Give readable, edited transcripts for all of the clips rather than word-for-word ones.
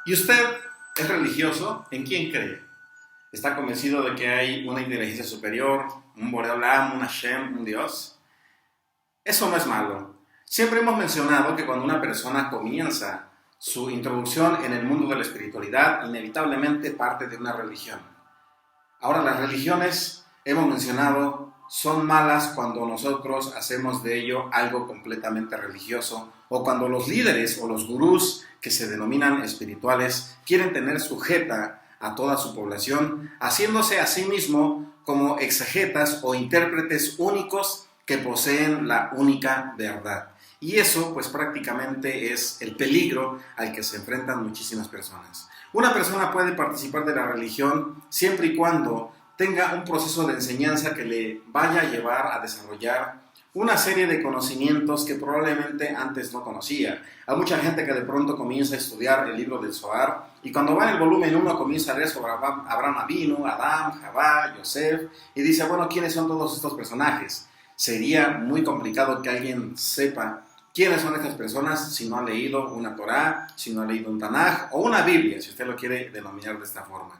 ¿Y usted es religioso? ¿En quién cree? ¿Está convencido de que hay una inteligencia superior, un Boreolam, un Hashem, un Dios? Eso no es malo. Siempre hemos mencionado que cuando una persona comienza su introducción en el mundo de la espiritualidad, inevitablemente parte de una religión. Ahora, las religiones, hemos mencionado, son malas cuando nosotros hacemos de ello algo completamente religioso o cuando los líderes o los gurús que se denominan espirituales quieren tener sujeta a toda su población, haciéndose a sí mismo como exegetas o intérpretes únicos que poseen la única verdad. Y eso, pues prácticamente es el peligro al que se enfrentan muchísimas personas. Una persona puede participar de la religión siempre y cuando tenga un proceso de enseñanza que le vaya a llevar a desarrollar una serie de conocimientos que probablemente antes no conocía. Hay mucha gente que de pronto comienza a estudiar el libro del Zohar y cuando va en el volumen 1 comienza a leer sobre Abraham Avinu, Adán, Javá, Yosef y dice, bueno, ¿quiénes son todos estos personajes? Sería muy complicado que alguien sepa quiénes son estas personas si no ha leído una Torá, si no ha leído un Tanaj o una Biblia, si usted lo quiere denominar de esta forma.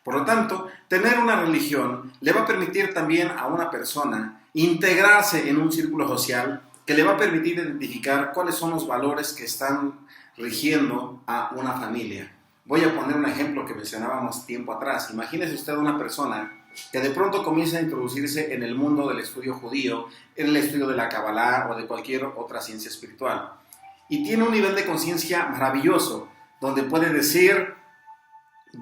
Por lo tanto, tener una religión le va a permitir también a una persona integrarse en un círculo social que le va a permitir identificar cuáles son los valores que están rigiendo a una familia. Voy a poner un ejemplo que mencionábamos tiempo atrás. Imagínese usted una persona que de pronto comienza a introducirse en el mundo del estudio judío, en el estudio de la Kabbalah o de cualquier otra ciencia espiritual. Y tiene un nivel de conciencia maravilloso, donde puede decir,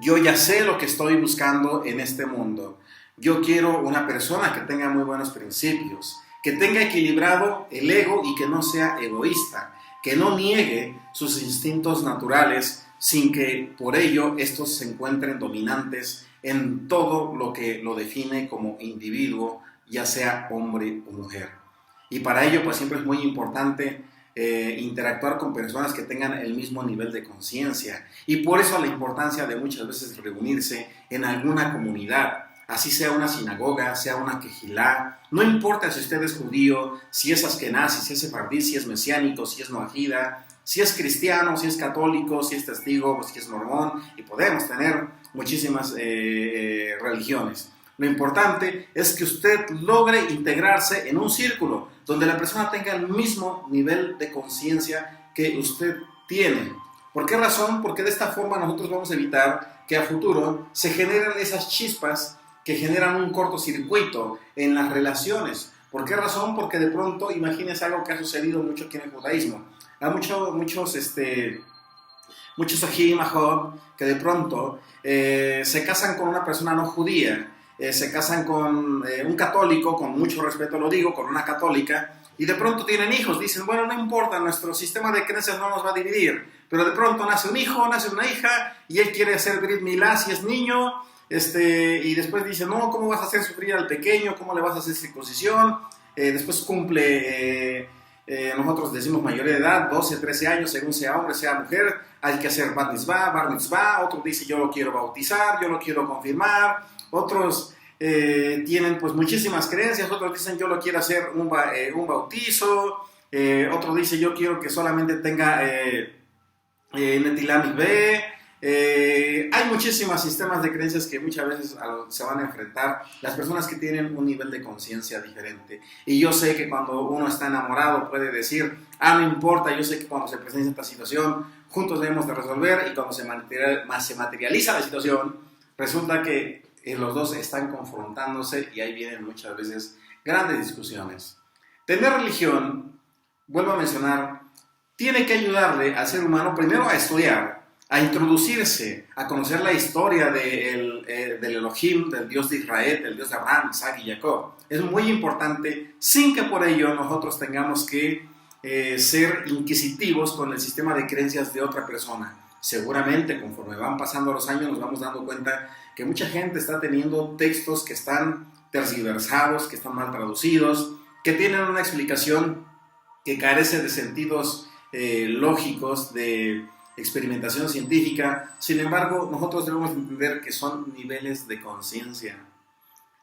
yo ya sé lo que estoy buscando en este mundo. Yo quiero una persona que tenga muy buenos principios, que tenga equilibrado el ego y que no sea egoísta, que no niegue sus instintos naturales sin que por ello estos se encuentren dominantes en todo lo que lo define como individuo, ya sea hombre o mujer. Y para ello pues siempre es muy importante interactuar con personas que tengan el mismo nivel de conciencia. Y por eso la importancia de muchas veces reunirse en alguna comunidad, así sea una sinagoga, sea una quejilá, no importa si usted es judío, si es askenazí, si es sefardí, si es mesiánico, si es noahida, si es cristiano, si es católico, si es testigo, si es mormón, y podemos tener muchísimas religiones. Lo importante es que usted logre integrarse en un círculo donde la persona tenga el mismo nivel de conciencia que usted tiene. ¿Por qué razón? Porque de esta forma nosotros vamos a evitar que a futuro se generen esas chispas que generan un cortocircuito en las relaciones. ¿Por qué razón? Porque de pronto, imagínense algo que ha sucedido mucho aquí en el judaísmo. Hay muchos Ajim, Ahod, que de pronto se casan con una persona no judía, se casan con un católico, con mucho respeto lo digo, con una católica, y de pronto tienen hijos. Dicen, bueno, no importa, nuestro sistema de creencias no nos va a dividir, pero de pronto nace un hijo, nace una hija, y él quiere hacer Brit Milá si es niño, y después dice, no, ¿cómo vas a hacer sufrir al pequeño? ¿Cómo le vas a hacer circuncisión? Después cumple... nosotros decimos mayoría de edad, 12, 13 años, según sea hombre, sea mujer, hay que hacer bar mitzvah, otro dice yo lo quiero bautizar, yo lo quiero confirmar, otros tienen pues muchísimas creencias, otros dicen yo lo quiero hacer un bautizo, otro dice yo quiero que solamente tenga Netilah Mikveh. Hay muchísimos sistemas de creencias que muchas veces se van a enfrentar las personas que tienen un nivel de conciencia diferente. Y yo sé que cuando uno está enamorado puede decir, no importa, yo sé que cuando se presenta esta situación juntos debemos de resolver, y cuando se materializa la situación resulta que los dos están confrontándose y ahí vienen muchas veces grandes discusiones. Tener religión, vuelvo a mencionar, tiene que ayudarle al ser humano primero a estudiar, a introducirse, a conocer la historia del Elohim, del Dios de Israel, del Dios de Abraham, Isaac y Jacob. Es muy importante, sin que por ello nosotros tengamos que ser inquisitivos con el sistema de creencias de otra persona. Seguramente, conforme van pasando los años, nos vamos dando cuenta que mucha gente está teniendo textos que están tergiversados, que están mal traducidos, que tienen una explicación que carece de sentidos lógicos, de experimentación científica. Sin embargo, nosotros debemos entender que son niveles de conciencia.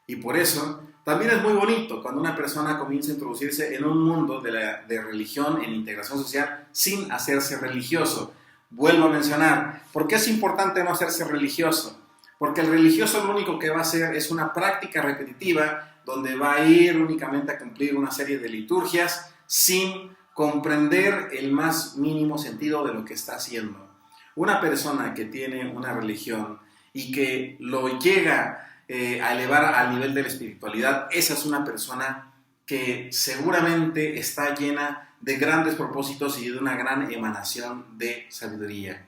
Y por eso, también es muy bonito cuando una persona comienza a introducirse en un mundo de religión, en integración social, sin hacerse religioso. Vuelvo a mencionar, ¿por qué es importante no hacerse religioso? Porque el religioso lo único que va a hacer es una práctica repetitiva donde va a ir únicamente a cumplir una serie de liturgias sin comprender el más mínimo sentido de lo que está haciendo. Una persona que tiene una religión y que lo llega a elevar al nivel de la espiritualidad, esa es una persona que seguramente está llena de grandes propósitos y de una gran emanación de sabiduría.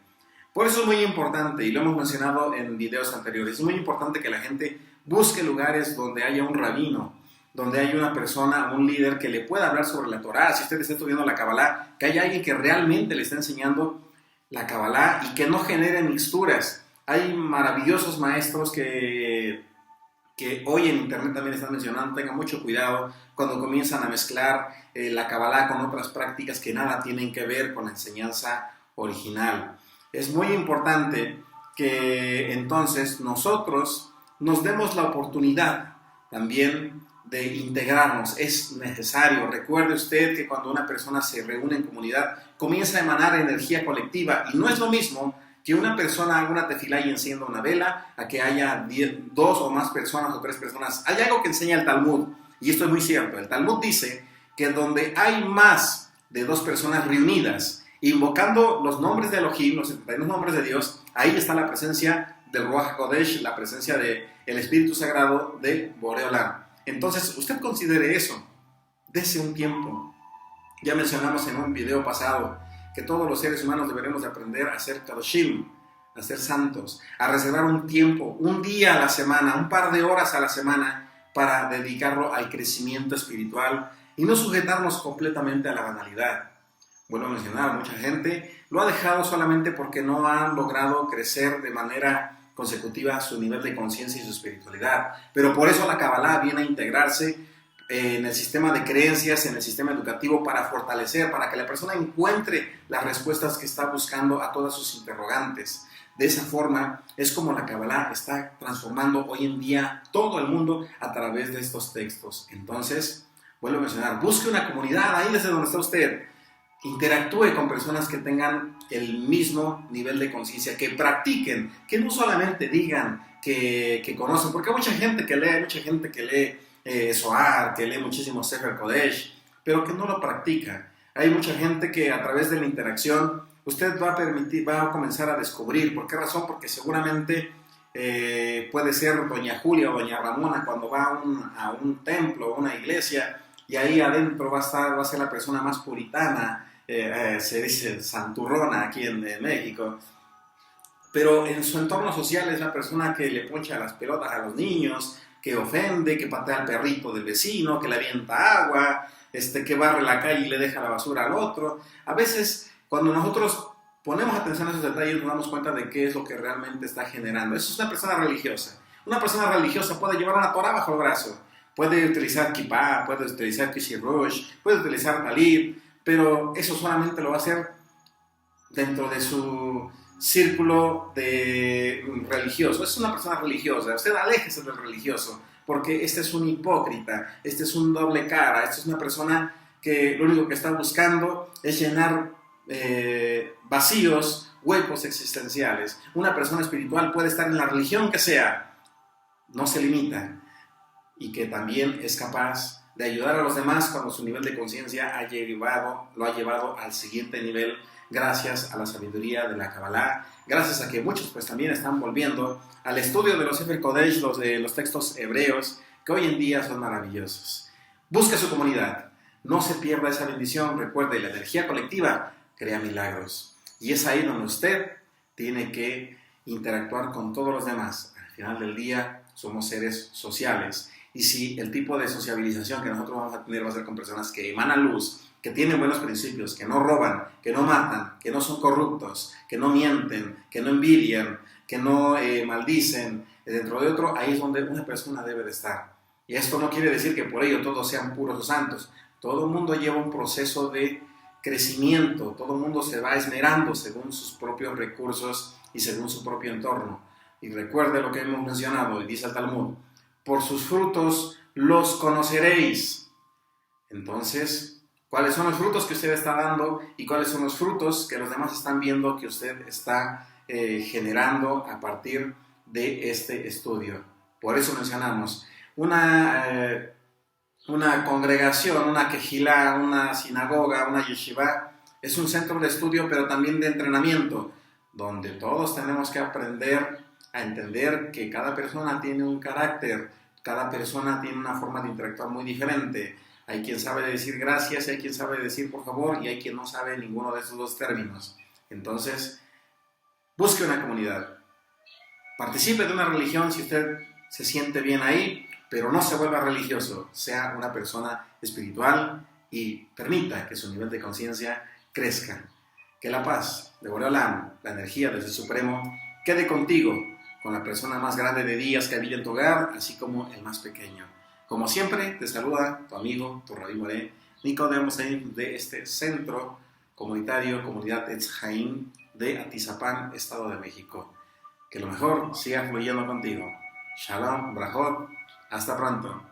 Por eso es muy importante, y lo hemos mencionado en videos anteriores, es muy importante que la gente busque lugares donde haya un rabino, donde haya una persona, un líder que le pueda hablar sobre la Torá. Si usted está estudiando la Kabbalah, que haya alguien que realmente le esté enseñando la Kabbalah y que no genere mixturas. Hay maravillosos maestros que hoy en internet también están mencionando. Tengan mucho cuidado cuando comienzan a mezclar la Kabbalah con otras prácticas que nada tienen que ver con la enseñanza original. Es muy importante que entonces nosotros nos demos la oportunidad también de integrarnos. Es necesario. Recuerde usted que cuando una persona se reúne en comunidad, comienza a emanar energía colectiva, y no es lo mismo que una persona haga una tefilá y encienda una vela a que haya 2 o más personas o 3 personas. Hay algo que enseña el Talmud, y esto es muy cierto. El Talmud dice que donde hay más de 2 personas reunidas, invocando los nombres de Elohim, los 71 nombres de Dios, ahí está la presencia del Ruach HaKodesh, la presencia del Espíritu Sagrado de Borei Olam. Entonces, usted considere eso, dese un tiempo. Ya mencionamos en un video pasado que todos los seres humanos deberemos de aprender a ser kadoshim, a ser santos, a reservar un tiempo, un día a la semana, un par de horas a la semana para dedicarlo al crecimiento espiritual y no sujetarnos completamente a la banalidad. Vuelvo a mencionar, mucha gente lo ha dejado solamente porque no han logrado crecer de manera consecutiva su nivel de conciencia y su espiritualidad. Pero por eso la Kabbalah viene a integrarse en el sistema de creencias, en el sistema educativo, para fortalecer, para que la persona encuentre las respuestas que está buscando a todas sus interrogantes. De esa forma es como la Kabbalah está transformando hoy en día todo el mundo a través de estos textos. Entonces, vuelvo a mencionar, busque una comunidad ahí desde donde está usted. Interactúe con personas que tengan el mismo nivel de conciencia, que practiquen, que no solamente digan que conocen, porque hay mucha gente que lee Zohar, que lee muchísimo Sefer Kodesh, pero que no lo practica. Hay mucha gente que a través de la interacción usted va a comenzar a descubrir. ¿Por qué razón? Porque seguramente puede ser doña Julia o doña Ramona cuando va a un templo o una iglesia, y ahí adentro va a ser la persona más puritana, se dice santurrona aquí en México, pero en su entorno social es la persona que le poncha las pelotas a los niños, que ofende, que patea al perrito del vecino, que le avienta agua, que barre la calle y le deja la basura al otro. A veces, cuando nosotros ponemos atención a esos detalles, nos damos cuenta de qué es lo que realmente está generando. Eso es una persona religiosa. Una persona religiosa puede llevar una Torah bajo el brazo, puede utilizar kippah, puede utilizar kishirosh, puede utilizar talit, pero eso solamente lo va a hacer dentro de su círculo religioso. Es una persona religiosa. Usted aléjese del religioso, porque este es un hipócrita, este es un doble cara, este es una persona que lo único que está buscando es llenar vacíos, huecos existenciales. Una persona espiritual puede estar en la religión que sea, no se limita, y que también es capaz de ayudar a los demás cuando su nivel de conciencia lo ha llevado al siguiente nivel, gracias a la sabiduría de la Kabbalah, gracias a que muchos pues también están volviendo al estudio de los Sefer Kodesh, de los textos hebreos, que hoy en día son maravillosos. Busque su comunidad, no se pierda esa bendición. Recuerde, la energía colectiva crea milagros, y es ahí donde usted tiene que interactuar con todos los demás. Al final del día somos seres sociales, y si el tipo de sociabilización que nosotros vamos a tener va a ser con personas que emanan luz, que tienen buenos principios, que no roban, que no matan, que no son corruptos, que no mienten, que no envidian, que no maldicen, dentro de otro, ahí es donde una persona debe de estar. Y esto no quiere decir que por ello todos sean puros o santos. Todo el mundo lleva un proceso de crecimiento, todo el mundo se va esmerando según sus propios recursos y según su propio entorno. Y recuerde lo que hemos mencionado, y dice el Talmud: por sus frutos los conoceréis. Entonces, cuáles son los frutos que usted está dando y cuáles son los frutos que los demás están viendo que usted está generando a partir de este estudio. Por eso mencionamos una congregación, una quejilá, una sinagoga, una yeshiva, es un centro de estudio, pero también de entrenamiento, donde todos tenemos que aprender a entender que cada persona tiene un carácter, cada persona tiene una forma de interactuar muy diferente. Hay quien sabe decir gracias, hay quien sabe decir por favor, y hay quien no sabe ninguno de esos dos términos. Entonces, busque una comunidad. Participe de una religión si usted se siente bien ahí, pero no se vuelva religioso. Sea una persona espiritual y permita que su nivel de conciencia crezca. Que la paz de Boreolam, la energía desde el Supremo, quede contigo, con la persona más grande de días que habita en tu hogar, así como el más pequeño. Como siempre, te saluda tu amigo, tu Rabí Moré, Nicodemo Sain, de este centro comunitario, comunidad Etz Haim de Atizapán, Estado de México. Que lo mejor siga fluyendo contigo. Shalom, brajot, hasta pronto.